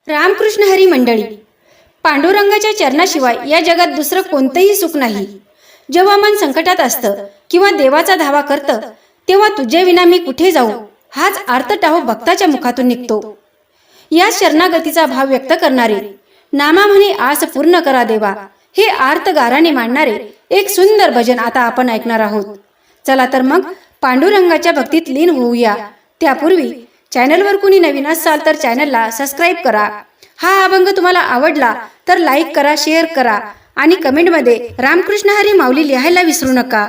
रामकृष्ण हरी मंडळी, पांडुरंगाच्या चरणाशिवाय या जगात दुसरं कोणतंही सुख नाही. जेव्हा मन संकटात असतं किंवा देवाचा धावा करतं, तेव्हा तुझे विना मी कुठे जाऊ हाच आर्तटाहो भक्ताच्या मुखातून निघतो. या शरणागतीचा भाव व्यक्त करणारे, नामा म्हणे आस पूर्ण करा देवा, हे आर्त गाराने मांडणारे एक सुंदर भजन आता आपण ऐकणार आहोत. चला तर मग पांडुरंगाच्या भक्तीत लीन होऊया. त्यापूर्वी चॅनलवर कुणी नवीन असाल तर चॅनलला सबस्क्राईब करा. हा अभंग तुम्हाला आवडला तर लाईक करा, शेअर करा आणि कमेंटमध्ये रामकृष्ण हरी माऊली लिहायला विसरू नका.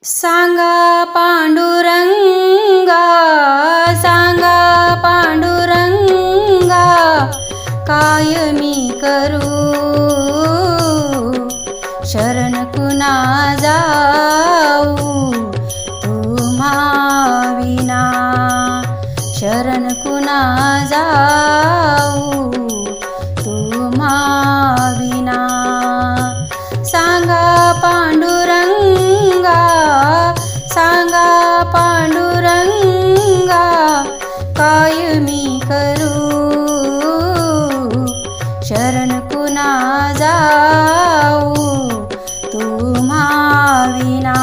सांगा पांडुरंगा, सांगा पांडुरंगा, काय मी करू, शरण कुणा जाऊ तुम्हा विना, शरण कुणा जाऊ तुम्हा विना. सांगा पांडुरंगा, सांगा पांडुरंगा, काय मी करू, शरण कुणा जाऊ तुम्हा विना,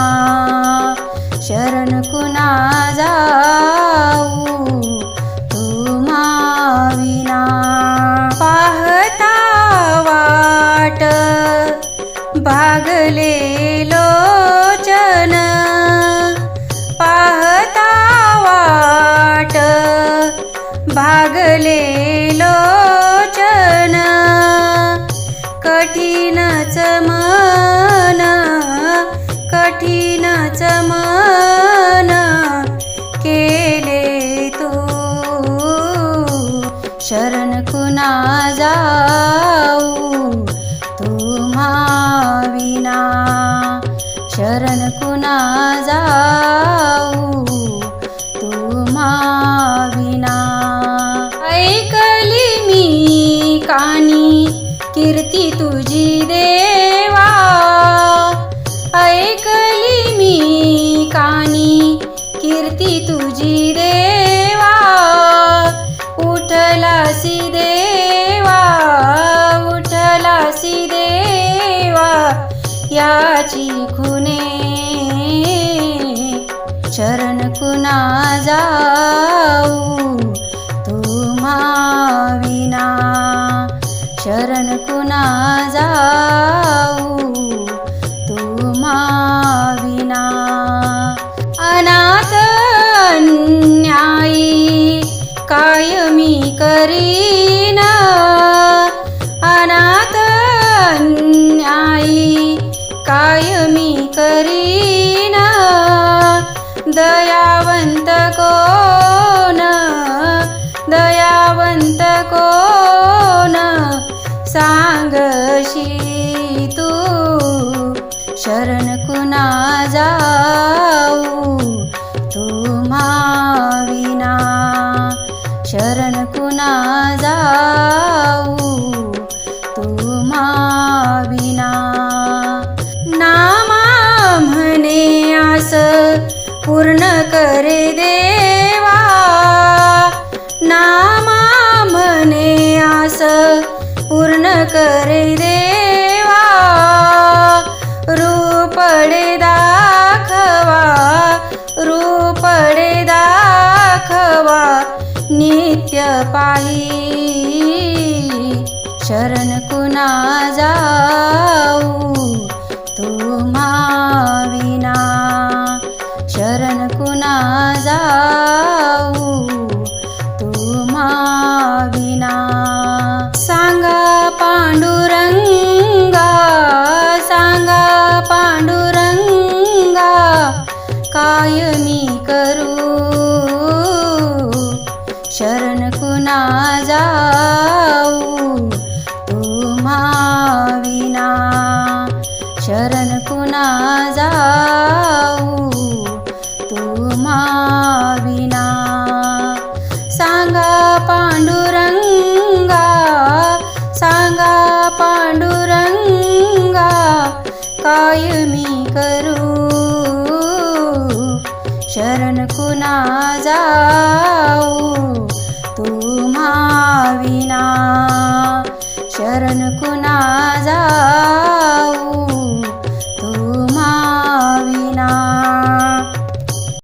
शरण कुणा जाऊ तुम्हा विना. पाहता वाट भागले लोचन, पाहता वाट भागले लोचन, कठीणच मन, कठीणच मन केले तू, शरण कुणा जाऊ तुम्हा विना, शरण कुणा जाऊ तुम्हा विना. ऐकली मी कानी कीर्ती तुझी देवा, ऐकली मी कानी कीर्ती तुझी देवा, उठलासी देवा, उठलासी देवा, याची खुने, शरण कुणा जाऊ तुम्हा विना, शरण कुणा जाऊ तुम्हा विना. अनाथ अन्यायी काय मी करीन, अनाथ अन्यायी काय मी करीन, दयावंत कोण, दयावंत कोण सांगशी तू, शरण कुणा जाऊ तुम्हा विना, शरण कुणा जाऊ तुम्हा विना. नामा म्हणे आस पूर्ण करे देवा, नामा म्हणे आस पूर्ण करे देवा, रूपडे दाखवा, रूपडे दाखवा नित्य पाही, शरण कुणा जाऊ तुम्हा विना, शरण कुणा जाऊ तुम्हा विना. सांगा पांडुरंगा, सांगा पांडुरंगा, काय मी करू, शरण कुणा जाऊ तुम्हा विना, शरण कुणा जाऊ तुम्हा विना. सांगा पांडुरंगा, सांगा पांडुरंगा, काय मी करू, शरण कुणा जाऊ तुम्हा विना. शरण कुणा जाऊ.